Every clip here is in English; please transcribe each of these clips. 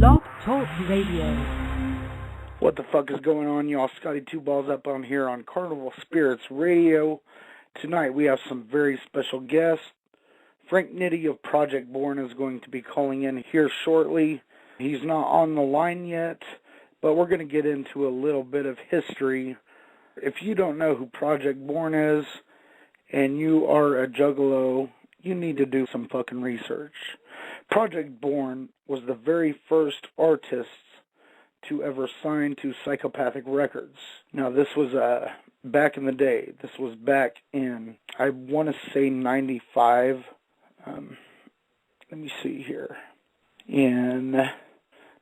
Blog Talk Radio. What the fuck is going on, y'all? Scotty Two Balls up on here on Carnival Spirits Radio. Tonight we have some very special guests. Frank NITTY of Project Born is going to be calling in here shortly. He's not on the line yet, but we're going to get into a little bit of history. If you don't know who Project Born is, and you are a juggalo, you need to do some fucking research. Project Born was the very first artists to ever sign to Psychopathic Records. Now, this was back in the day. This was back in, I want to say, 95. Let me see here. In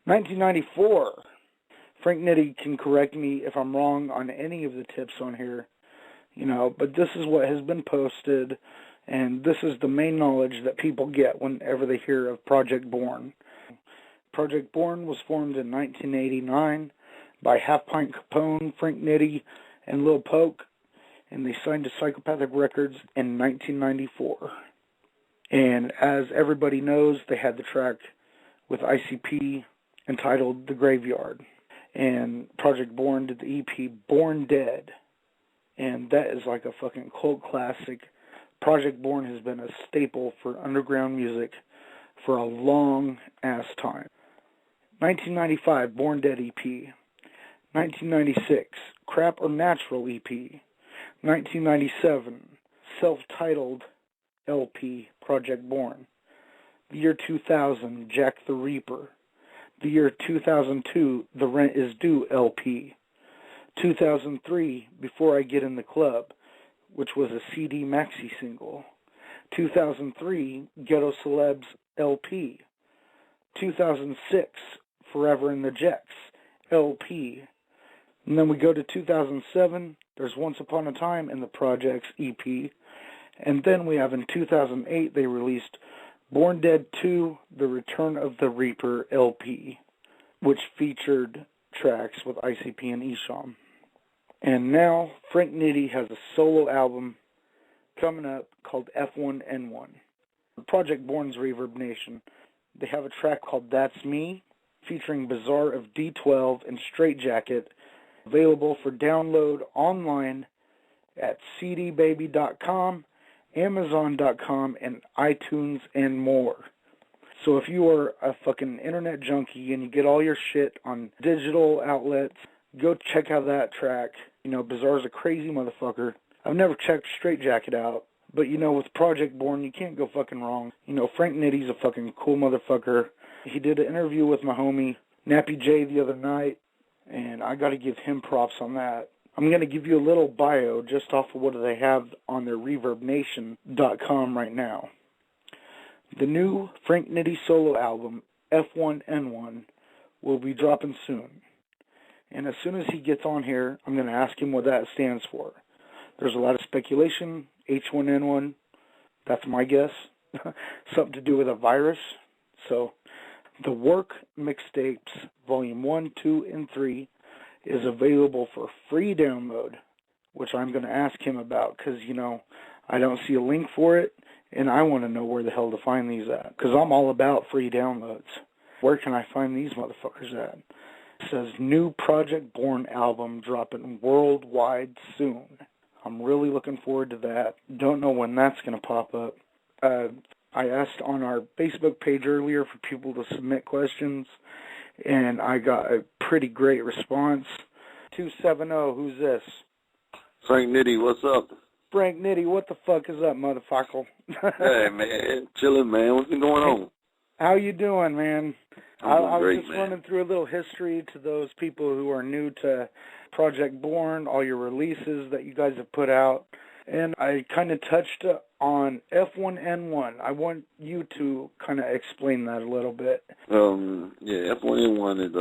1994. Frank NITTY can correct me if I'm wrong on any of the tips on here, but this is what has been posted, and this is the main knowledge that people get whenever they hear of Project Born. Project Born was formed in 1989 by Half Pint Capone, Frank NITTY, and Lil Poke, and they signed to Psychopathic Records in 1994. And as everybody knows, they had the track with ICP entitled The Graveyard. And Project Born did the EP Born Dead. And that is like a fucking cult classic. Project Born has been a staple for underground music for a long-ass time. 1995, Born Dead EP. 1996, Crap or Natural EP. 1997, self-titled LP, Project Born. The year 2000, Jack the Reaper. The year 2002, The Rent Is Due LP. 2003, Before I Get in the Club, which was a CD maxi single. 2003, Ghetto Celebs LP. 2006, Forever in the Jets LP. And then we go to 2007, there's Once Upon a Time in the Projects EP. And then we have in 2008, they released Born Dead 2, The Return of the Reaper LP, which featured tracks with ICP and Esham. And now, Frank NITTY has a solo album coming up called F1N1. Project Born's Reverb Nation, they have a track called That's Me, featuring Bizarre of D12 and Straight Jacket, available for download online at cdbaby.com, Amazon.com, and iTunes, and more. So if you are a fucking internet junkie and you get all your shit on digital outlets, go check out that track. Bizarre's a crazy motherfucker. I've never checked Straight Jacket out, but with Project Born, you can't go fucking wrong. Frank NITTY's a fucking cool motherfucker. He did an interview with my homie, Nappy J, the other night, and I gotta give him props on that. I'm going to give you a little bio just off of what they have on their ReverbNation.com right now. The new Frank NITTY solo album, F1N1, will be dropping soon. And as soon as he gets on here, I'm going to ask him what that stands for. There's a lot of speculation. H1N1, that's my guess. Something to do with a virus. So, the Work Mixtapes, Volume 1, 2, and 3, is available for free download, which I'm going to ask him about because, I don't see a link for it, and I want to know where the hell to find these at, because I'm all about free downloads. Where can I find these motherfuckers at? It says, new Project Born album dropping worldwide soon. I'm really looking forward to that. Don't know when that's going to pop up. I asked on our Facebook page earlier for people to submit questions, and I got a pretty great response. 270, who's this? Frank NITTY, what's up? Frank NITTY, what the fuck is up, motherfucker? Hey, man, chilling, man. What's been going on? How you doing, man? I was great, just man. running through a little history to those people who are new to Project Born, all your releases that you guys have put out. And I kind of touched on F1N1. I want you to kind of explain that a little bit. F1N1 is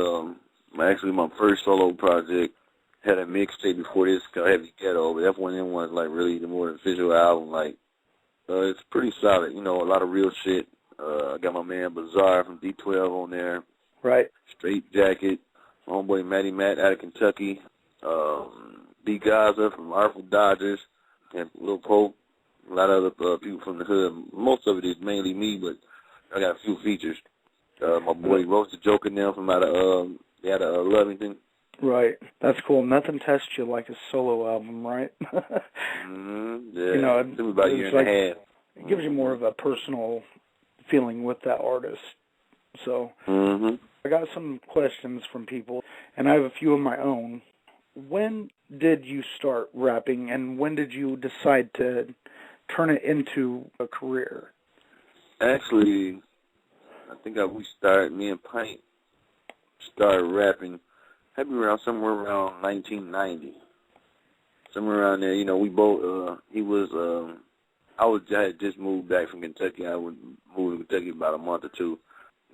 actually my first solo project. Had a mixtape before this called Heavy Ghetto, but F1N1 is like really the more official album. Like, it's pretty solid. A lot of real shit. I got my man Bizarre from D12 on there. Right. Straight Jacket. My homeboy Matty Matt out of Kentucky. D Gaza from Artful Dodgers. And Lil Pope, a lot of other people from the hood. Most of it is mainly me, but I got a few features. My boy Roasted Joker now from out of Lovington. Right. That's cool. Nothing tests you like a solo album, right? Mm-hmm. Yeah. You know, it took me about a year and a half. It gives you more of a personal feeling with that artist. So I got some questions from people, and I have a few of my own. When did you start rapping, and when did you decide to turn it into a career? Actually, I think me and Pint started rapping maybe somewhere around 1990. Somewhere around there, you know, we both, I had just moved back from Kentucky. I would move to Kentucky about a month or two.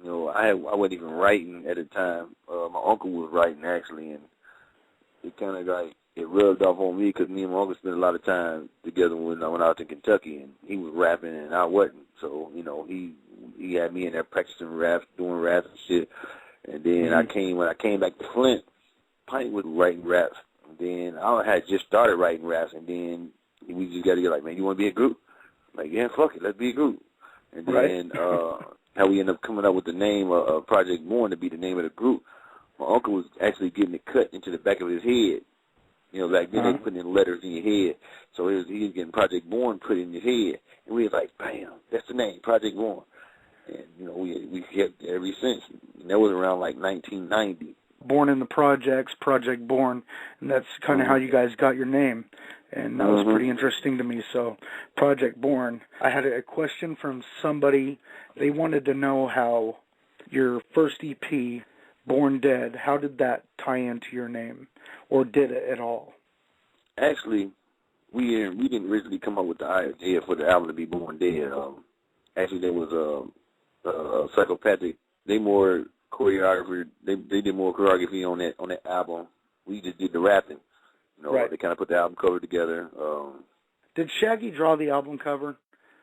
You know, I wasn't even writing at the time. My uncle was writing, actually, and it kind of it rubbed off on me because me and my uncle spent a lot of time together when I was in Kentucky, and he was rapping and I wasn't. So, you know, he had me in there practicing raps, doing raps and shit. And then when I came back to Flint, Pint was writing raps. And then I had just started writing raps, and then we just got to get like, man, you want to be a group? I'm like, yeah, fuck it, let's be a group. And then how we ended up coming up with the name of Project Born to be the name of the group. My uncle was actually getting it cut into the back of his head. You know, back then they put in letters in your head. So he was getting Project Born put in his head. And we was like, bam, that's the name, Project Born. And, you know, we kept it ever since. And that was around like 1990. Born in the Projects, Project Born, and that's kind of how you guys got your name. And that was pretty interesting to me. So, Project Born. I had a question from somebody. They wanted to know how your first EP, Born Dead, how did that tie into your name? Or did it at all? Actually, we didn't originally come up with the idea for the album to be Born Dead. Actually, there was a Psychopathic. They more choreography. They did more choreography on that album. We just did the rapping. You know, they kind of put the album cover together. Did Shaggy draw the album cover?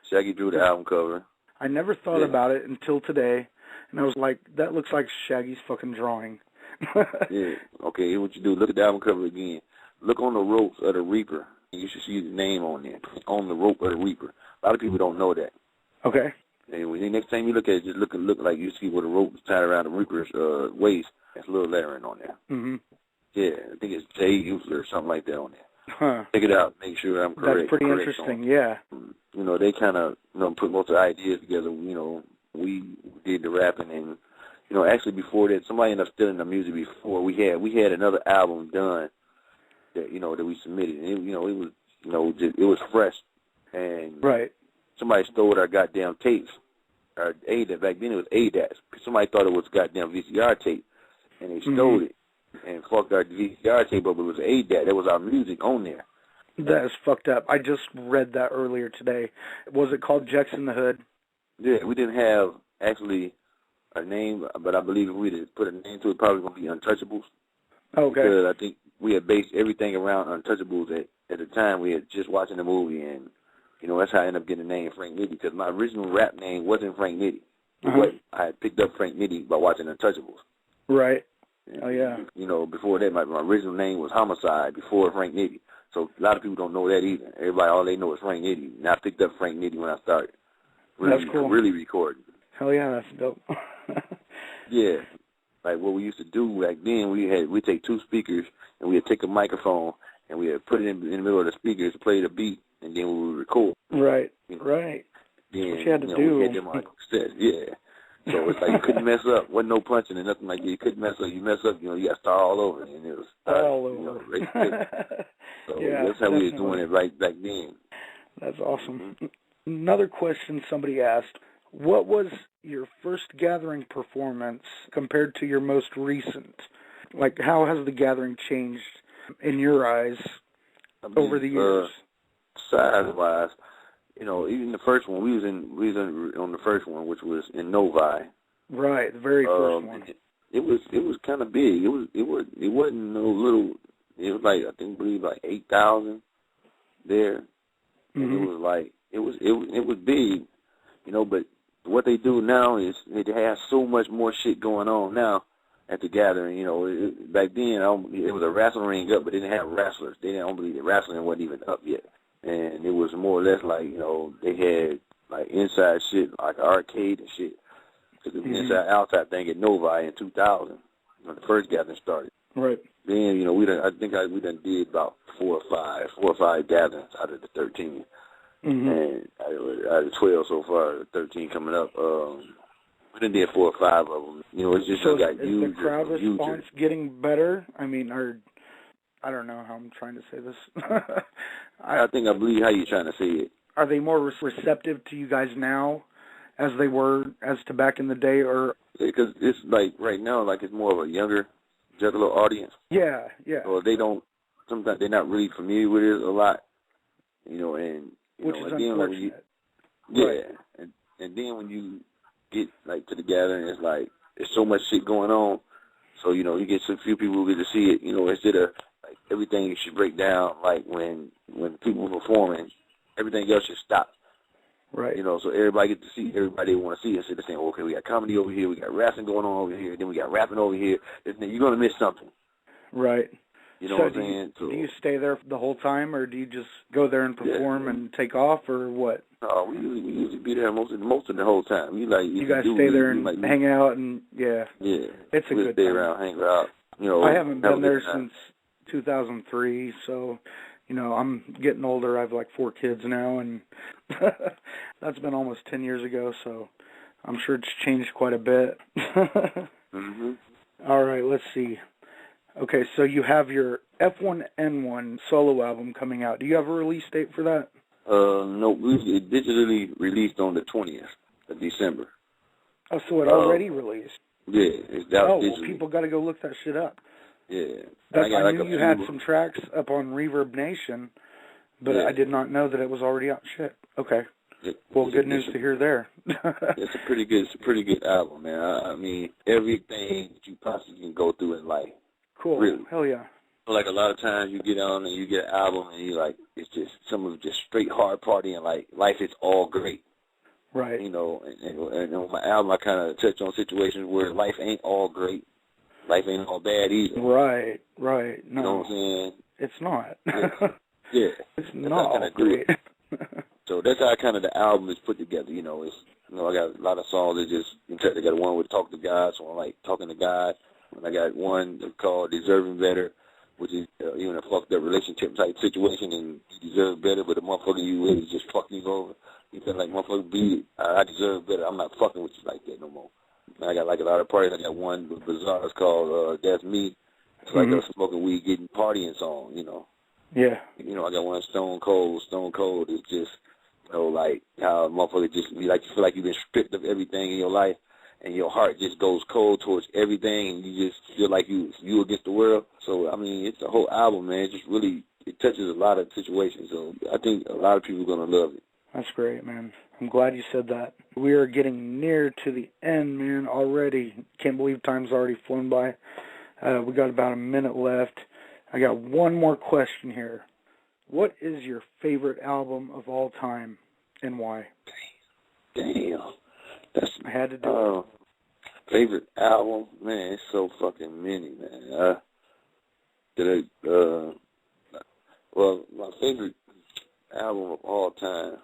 Shaggy drew the album cover. I never thought about it until today, and I was like, that looks like Shaggy's fucking drawing. Yeah. Okay, here's what you do. Look at the album cover again. Look on the ropes of the Reaper. You should see the name on there. On the rope of the Reaper. A lot of people don't know that. Okay. Anyway, next time you look at it, just look like you see where the rope is tied around the Reaper's waist. There's a little lettering on there. Mm-hmm. Yeah, I think it's J or something like that on there. Huh. Check it out. Make sure I'm correct. That's pretty interesting, yeah. You know, they kind of, put most of the ideas together. You know, we did the rapping, and, actually before that, somebody ended up stealing the music before. We had another album done that, that we submitted. And it was fresh. And somebody stole our goddamn tapes. Our ADAT. Back then it was ADATs. Somebody thought it was goddamn VCR tape, and they stole it. And fucked our VCR tape up. It was ADAT. There was our music on there. That is fucked up. I just read that earlier today. Was it called Jex in the Hood? Yeah, we didn't have actually a name, but I believe if we did put a name to it, probably going to be Untouchables. Okay. Because I think we had based everything around Untouchables at the time. We had just watching the movie, and that's how I ended up getting the name Frank Nitty. Because my original rap name wasn't Frank Nitty. I had picked up Frank Nitty by watching Untouchables. Right. Oh, yeah. Before that, my original name was Homicide before Frank Nitty. So a lot of people don't know that either. Everybody, all they know is Frank Nitty. And I picked up Frank Nitty when I started that's cool. really recording. Hell yeah, that's dope. Yeah. Like what we used to do back then, we'd take two speakers and we'd take a microphone and we'd put it in the middle of the speakers, play the beat, and then we would record. Right, right. Then, that's what you had to do. We had them on cassette, yeah. So it's like you couldn't mess up. Wasn't no punching and nothing like that. You couldn't mess up. You mess up, you got to start all over. And it was all over. So that's how we were doing it right back then. That's awesome. Mm-hmm. Another question somebody asked, what was your first Gathering performance compared to your most recent? Like, how has the Gathering changed in your eyes over the years? Size-wise, even the first one, we was on the first one, which was in Novi. Right, the very first one. It was kind of big. It wasn't no little. It was like I believe like 8,000 there, and it was like it was big, But what they do now is they have so much more shit going on now at the Gathering. Back then it was a wrestling ring up, but they didn't have wrestlers. They didn't believe the wrestling wasn't even up yet. And it was more or less like, they had like inside shit, like arcade and shit. inside outside thing at Novi in 2000 when the first gathering started. Right. Then we done did about four or five gatherings out of the 13, and out of 12 so far, 13 coming up. We done did 4 or 5 of them. It's just so got is huge. The crowd response getting better? I mean, I don't know how I'm trying to say this. I believe how you're trying to say it. Are they more receptive to you guys now as they were as to back in the day, or? Because it's like right now, like it's more of a younger Juggalo audience. Yeah. Or sometimes they're not really familiar with it a lot, and which is and then unfortunate. Right. And then when you get like to the gathering, it's like there's so much shit going on, so you get so few people who get to see it. Instead of like everything should break down, like when people are performing, everything else should stop. Right. So everybody gets to see everybody they want to see. Instead of saying, okay, we got comedy over here, we got wrestling going on over here, then we got rapping over here. You're going to miss something. Right. You know what I'm saying? Do you stay there the whole time, or do you just go there and perform and take off, or what? We usually be there most of the whole time. You guys stay there and hang out, and it's a good stay time. around, hang out. I haven't been there since 2003, so I'm getting older. I have like 4 kids now, and that's been almost 10 years ago, so I'm sure it's changed quite a bit. All right, let's see. Okay, so you have your F1N1 solo album coming out. Do you have a release date for that? No, we digitally released on the 20th of December. Oh, so it already released? Yeah, it's out digitally. Well, people got to go look that shit up. Yeah. I knew you had some tracks up on Reverb Nation, but I did not know that it was already out. Shit. Okay. Well, good news to hear there. It's a pretty good album, man. I mean, everything that you possibly can go through in life. Cool. Really. Hell yeah. Like a lot of times you get on and you get an album and you like, it's just some of just straight hard party and like life is all great. Right. And on my album I kind of touch on situations where life ain't all great. Life ain't all bad either. Right. No. You know what I'm saying? It's not. Yeah. It's not all great. So that's how kind of the album is put together. I got a lot of songs that just, I got one with Talk to God, so I like talking to God. And I got one called Deserving Better, which is even a fucked up relationship type situation, and you deserve better, but the motherfucker you with is just fucking you over. You feel like, motherfucker, beat it. I deserve better. I'm not fucking with you like that no more. And I got like a lot of parties. I got one with Bizarre called That's Me. It's like a smoking weed, getting partying song, Yeah. I got one Stone Cold. Stone Cold is just, like how a motherfucker just be like, you feel like you've been stripped of everything in your life, and your heart just goes cold towards everything, and you just feel like you against the world. So, I mean, it's a whole album, man. It just really, it touches a lot of situations. So I think a lot of people are going to love it. That's great, man. I'm glad you said that. We are getting near to the end, man, already. Can't believe time's already flown by. We got about a minute left. I got one more question here. What is your favorite album of all time, and why? Damn. I had to do it. Favorite album? Man, it's so fucking many, man. Well, my favorite album of all time,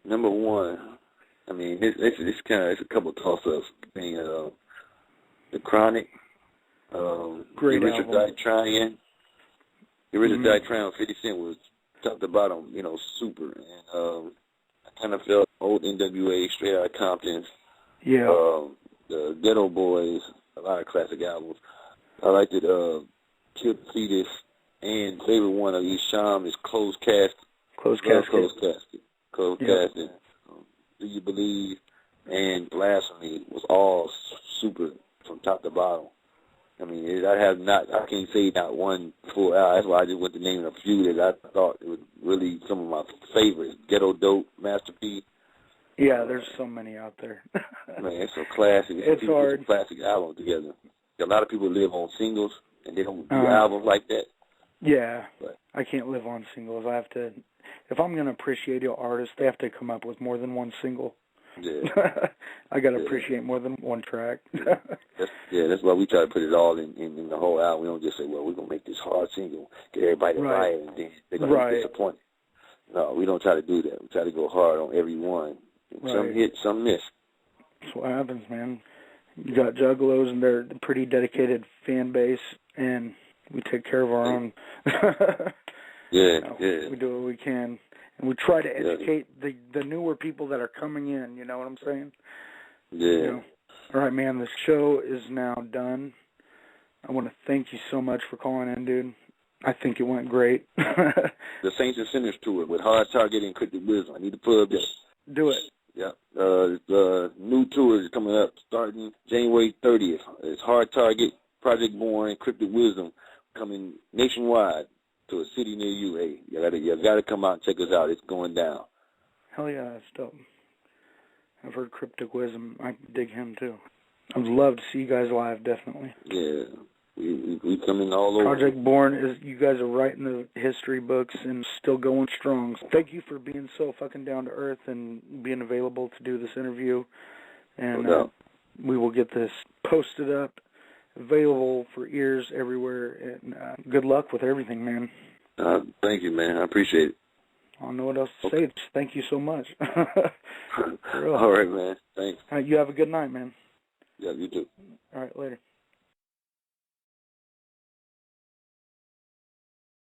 number one, I mean, it's a couple of toss-ups, being The Chronic, Great The Richard album. Died Trying. The Richard Died Trying, 50 Cent was top to bottom, super. And I kind of felt old NWA, Straight Outta Compton, the Ghetto Boys, a lot of classic albums. I liked it, Kill the Fetus, and favorite one of each Sham is Closed Casket. Closed Casket. Closed Casket. Do You Believe, and Blasphemy was all super from top to bottom. I mean, I can't say not one full album. That's why I just went to name a few that I thought it was really some of my favorites. Ghetto Dope, Master P. Yeah, there's so many out there. Man, it's so classic. It's hard. It's a classic album together. A lot of people live on singles, and they don't do albums like that. Yeah, but I can't live on singles. I have to, if I'm going to appreciate an artist, they have to come up with more than one single. Yeah. I got to appreciate more than one track. That's why we try to put it all in the whole album. We don't just say, well, we're going to make this hard single, get everybody to buy it, and then they're going to be disappointed. No, we don't try to do that. We try to go hard on every one. Some hit, some miss. That's what happens, man. You got Juggalos, and they're a pretty dedicated fan base, and we take care of our own. Yeah, We do what we can, and we try to educate the newer people that are coming in. You know what I'm saying? Yeah. You know? All right, man. The show is now done. I want to thank you so much for calling in, dude. I think it went great. The Saints and Sinners tour with Hard Target and Cryptic Wisdom. I need to plug this. Do it. Yeah. The new tour is coming up starting January 30th. It's Hard Target, Project Born, Cryptic Wisdom coming nationwide to a city near you. Hey, you gotta come out and check us out. It's going down. Hell yeah, that's dope. I've heard Cryptic Wisdom. I dig him too. I would love to see you guys live, definitely. Yeah. We coming all over. Project Born is, you guys are writing the history books and still going strong. So thank you for being so fucking down to earth and being available to do this interview. And we will get this posted up, available for ears everywhere. And good luck with everything, man. Thank you, man. I appreciate it. I don't know what else to say. Just thank you so much. All right, man. Thanks. All right, you have a good night, man. Yeah, you too. All right, later.